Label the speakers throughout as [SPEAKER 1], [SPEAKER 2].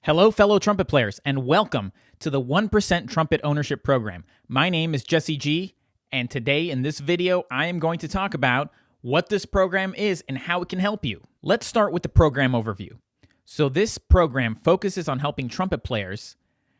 [SPEAKER 1] Hello, fellow trumpet players, and welcome to the 1% Trumpet Ownership Program. My name is Jesse G, and today in this video, I am going to talk about what this program is and how it can help you. Let's start with the program overview. So this program focuses on helping trumpet players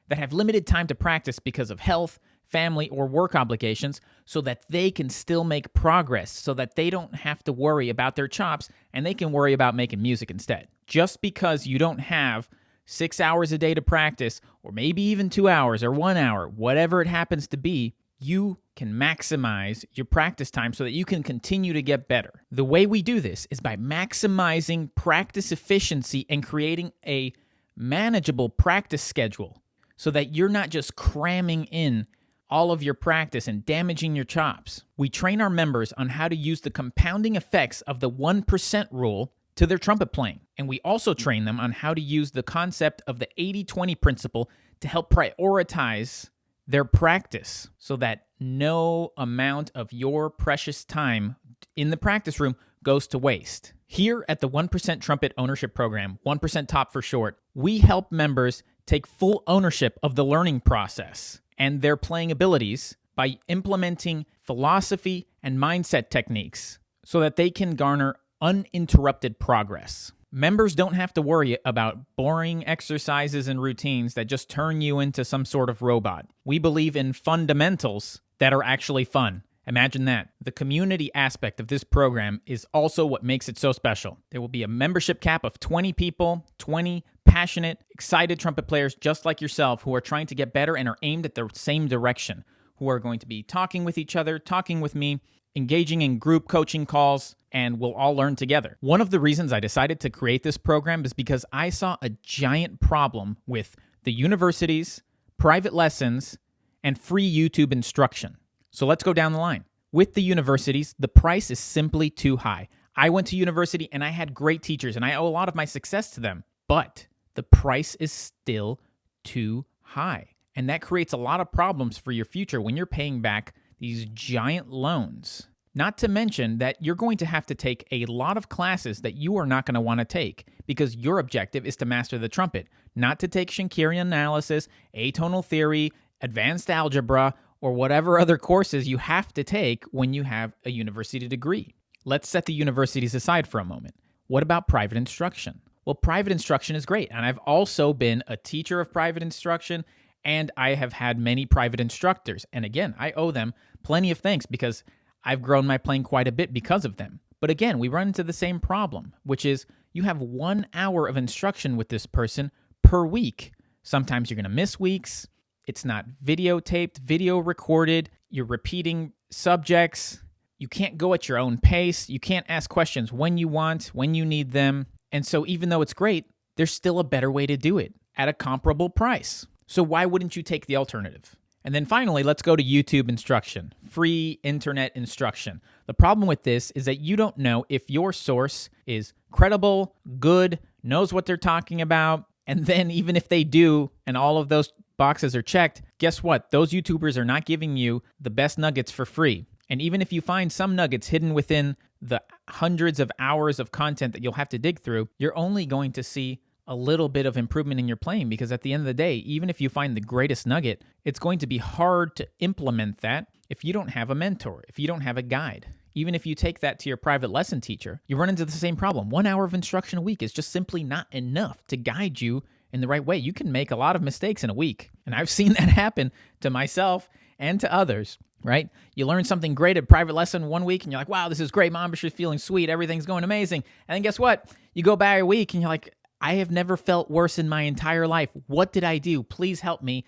[SPEAKER 1] that have limited time to practice because of health, family, or work obligations so that they can still make progress, so that they don't have to worry about their chops and they can worry about making music instead. Just because you don't have 6 hours a day to practice, or maybe even 2 hours or 1 hour, whatever it happens to be, you can maximize your practice time so that you can continue to get better. The way we do this is by maximizing practice efficiency and creating a manageable practice schedule so that you're not just cramming in all of your practice and damaging your chops. We train our members on how to use the compounding effects of the 1% rule to their trumpet playing. And we also train them on how to use the concept of the 80-20 principle to help prioritize their practice so that no amount of your precious time in the practice room goes to waste. Here at the 1% Trumpet Ownership Program, 1% Top for short, we help members take full ownership of the learning process and their playing abilities by implementing philosophy and mindset techniques so that they can garner uninterrupted progress. Members don't have to worry about boring exercises and routines that just turn you into some sort of robot. We believe in fundamentals that are actually fun. Imagine that. The community aspect of this program is also what makes it so special. There will be a membership cap of 20 people, 20 passionate, excited trumpet players just like yourself who are trying to get better and are aimed at the same direction, who are going to be talking with each other, talking with me, engaging in group coaching calls, and we'll all learn together. One of the reasons I decided to create this program is because I saw a giant problem with the universities, private lessons, and free YouTube instruction. So let's go down the line. With the universities, the price is simply too high. I went to university and I had great teachers and I owe a lot of my success to them, but the price is still too high. And that creates a lot of problems for your future when you're paying back these giant loans. Not to mention that you're going to have to take a lot of classes that you are not going to want to take because your objective is to master the trumpet, not to take Schenkerian analysis, atonal theory, advanced algebra, or whatever other courses you have to take when you have a university degree. Let's set the universities aside for a moment. What about private instruction? Well, private instruction is great, and I've also been a teacher of private instruction, and I have had many private instructors. And again, I owe them plenty of thanks because I've grown my playing quite a bit because of them. But again, we run into the same problem, which is you have 1 hour of instruction with this person per week. Sometimes you're going to miss weeks. It's not videotaped, video recorded. You're repeating subjects. You can't go at your own pace. You can't ask questions when you want, when you need them. And so even though it's great, there's still a better way to do it at a comparable price. So why wouldn't you take the alternative? And then finally, let's go to YouTube instruction, free internet instruction. The problem with this is that you don't know if your source is credible, good, knows what they're talking about. And then even if they do, and all of those boxes are checked, guess what? Those YouTubers are not giving you the best nuggets for free. And even if you find some nuggets hidden within the hundreds of hours of content that you'll have to dig through, you're only going to see a little bit of improvement in your playing because at the end of the day, even if you find the greatest nugget, it's going to be hard to implement that if you don't have a mentor, if you don't have a guide. Even if you take that to your private lesson teacher, you run into the same problem. 1 hour of instruction a week is just simply not enough to guide you in the right way. You can make a lot of mistakes in a week. And I've seen that happen to myself and to others, right? You learn something great at private lesson 1 week and you're like, wow, this is great. My embouchure is feeling sweet. Everything's going amazing. And then guess what? You go by a week and you're like, I have never felt worse in my entire life. What did I do? Please help me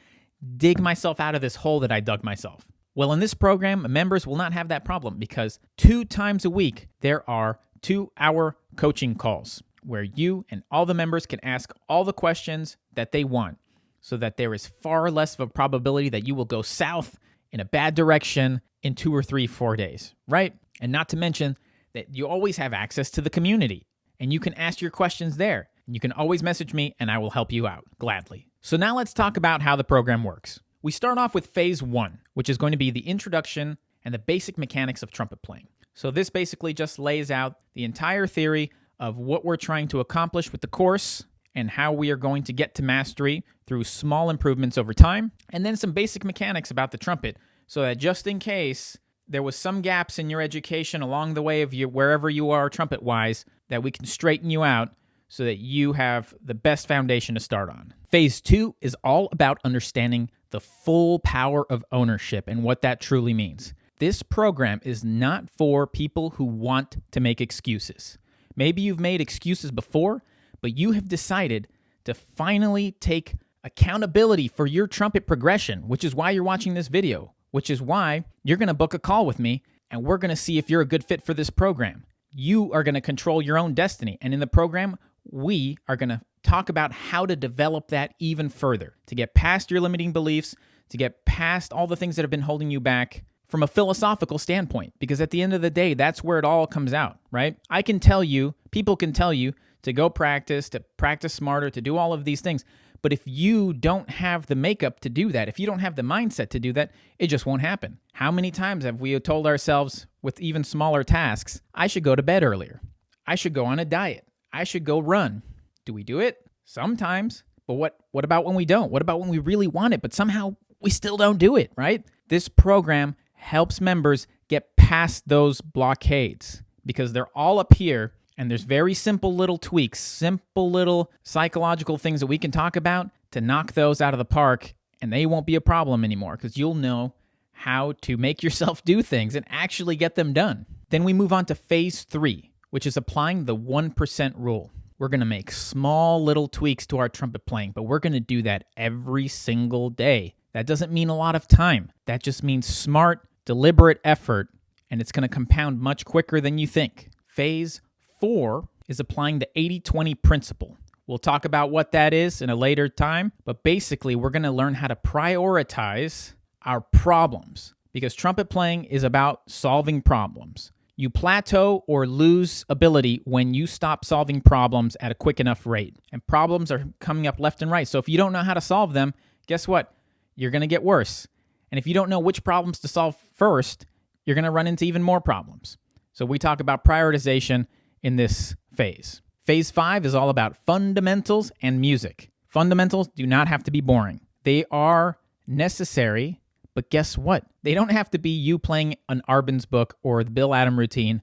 [SPEAKER 1] dig myself out of this hole that I dug myself. Well, in this program, members will not have that problem because 2 times a week, there are 2-hour coaching calls where you and all the members can ask all the questions that they want so that there is far less of a probability that you will go south in a bad direction in 2 or 3, 4 days, right? And not to mention that you always have access to the community and you can ask your questions there. You can always message me and I will help you out gladly. So now let's talk about how the program works. We start off with phase 1, which is going to be the introduction and the basic mechanics of trumpet playing. So this basically just lays out the entire theory of what we're trying to accomplish with the course and how we are going to get to mastery through small improvements over time, and then some basic mechanics about the trumpet so that just in case there was some gaps in your education along the way of wherever you are trumpet-wise, that we can straighten you out so that you have the best foundation to start on. Phase 2 is all about understanding the full power of ownership and what that truly means. This program is not for people who want to make excuses. Maybe you've made excuses before, but you have decided to finally take accountability for your trumpet progression, which is why you're watching this video, which is why you're going to book a call with me, and we're going to see if you're a good fit for this program. You are going to control your own destiny, and in the program, we are going to talk about how to develop that even further, to get past your limiting beliefs, to get past all the things that have been holding you back from a philosophical standpoint, because at the end of the day, that's where it all comes out, right? I can tell you, people can tell you to go practice, to practice smarter, to do all of these things, but if you don't have the makeup to do that, if you don't have the mindset to do that, it just won't happen. How many times have we told ourselves with even smaller tasks, I should go to bed earlier, I should go on a diet, I should go run? Do we do it? Sometimes. But what about when we don't? What about when we really want it, but somehow we still don't do it, right? This program helps members get past those blockades because they're all up here, and there's very simple little tweaks, simple little psychological things that we can talk about to knock those out of the park, and they won't be a problem anymore because you'll know how to make yourself do things and actually get them done. Then we move on to phase 3, which is applying the 1% rule. We're going to make small little tweaks to our trumpet playing, but we're going to do that every single day. That doesn't mean a lot of time. That just means smart, deliberate effort, and it's going to compound much quicker than you think. Phase 4 is applying the 80-20 principle. We'll talk about what that is in a later time, but basically we're going to learn how to prioritize our problems because trumpet playing is about solving problems. You plateau or lose ability when you stop solving problems at a quick enough rate. And problems are coming up left and right. So if you don't know how to solve them, guess what? You're going to get worse. And if you don't know which problems to solve first, you're going to run into even more problems. So we talk about prioritization in this phase. Phase 5 is all about fundamentals and music. Fundamentals do not have to be boring. They are necessary. But guess what? They don't have to be you playing an Arbin's book or the Bill Adam routine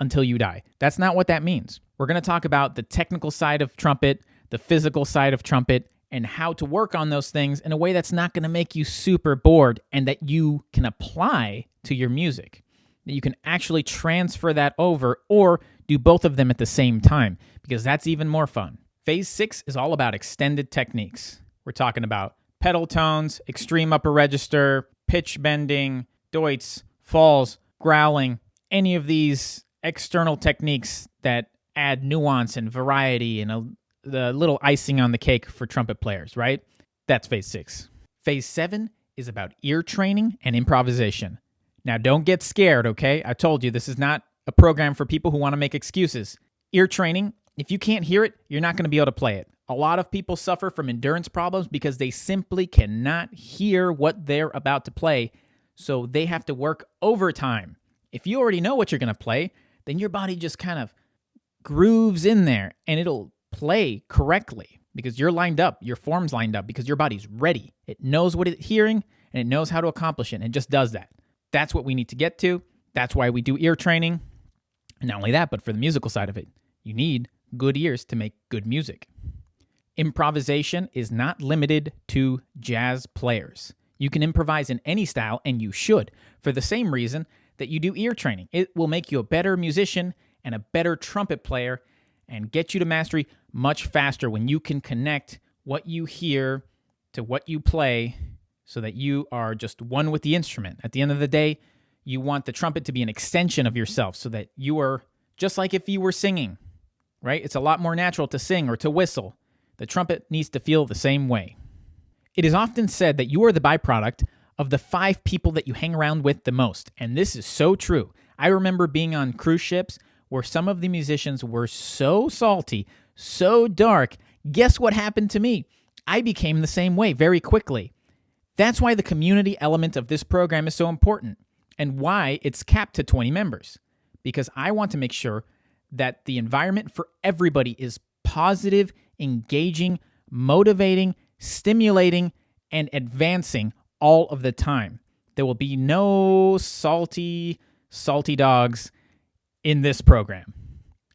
[SPEAKER 1] until you die. That's not what that means. We're going to talk about the technical side of trumpet, the physical side of trumpet, and how to work on those things in a way that's not going to make you super bored and that you can apply to your music. That you can actually transfer that over or do both of them at the same time because that's even more fun. Phase 6 is all about extended techniques. We're talking about pedal tones, extreme upper register, pitch bending, deutz, falls, growling, any of these external techniques that add nuance and variety and the little icing on the cake for trumpet players, right? That's phase 6. Phase 7 is about ear training and improvisation. Now, don't get scared, okay? I told you this is not a program for people who want to make excuses. Ear training, if you can't hear it, you're not going to be able to play it. A lot of people suffer from endurance problems because they simply cannot hear what they're about to play, so they have to work overtime. If you already know what you're going to play, then your body just kind of grooves in there, and it'll play correctly because you're lined up, your form's lined up, because your body's ready. It knows what it's hearing, and it knows how to accomplish it, and it just does that. That's what we need to get to. That's why we do ear training. And not only that, but for the musical side of it, you need good ears to make good music. Improvisation is not limited to jazz players. You can improvise in any style, and you should, for the same reason that you do ear training. It will make you a better musician and a better trumpet player and get you to mastery much faster when you can connect what you hear to what you play so that you are just one with the instrument. At the end of the day, you want the trumpet to be an extension of yourself so that you are just like if you were singing, right? It's a lot more natural to sing or to whistle. The trumpet needs to feel the same way. It is often said that you are the byproduct of the 5 people that you hang around with the most, and this is so true. I remember being on cruise ships where some of the musicians were so salty, so dark. Guess what happened to me? I became the same way very quickly. That's why the community element of this program is so important and why it's capped to 20 members, because I want to make sure that the environment for everybody is positive, engaging, motivating, stimulating, and advancing all of the time. There will be no salty dogs in this program,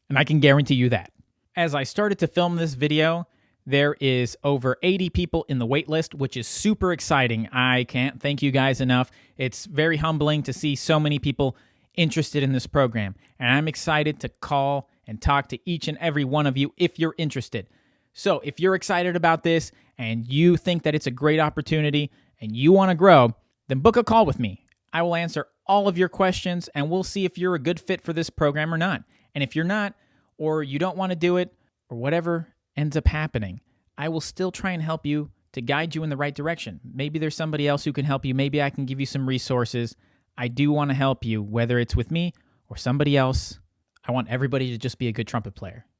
[SPEAKER 1] and I can guarantee you that. As I started to film this video, there is over 80 people in the wait list, which is super exciting. I can't thank you guys enough. It's very humbling to see so many people interested in this program, and I'm excited to call and talk to each and every one of you if you're interested. So if you're excited about this and you think that it's a great opportunity and you want to grow, then book a call with me. I will answer all of your questions and we'll see if you're a good fit for this program or not. And if you're not, or you don't want to do it, or whatever ends up happening, I will still try and help you to guide you in the right direction. Maybe there's somebody else who can help you. Maybe I can give you some resources. I do want to help you, whether it's with me or somebody else. I want everybody to just be a good trumpet player.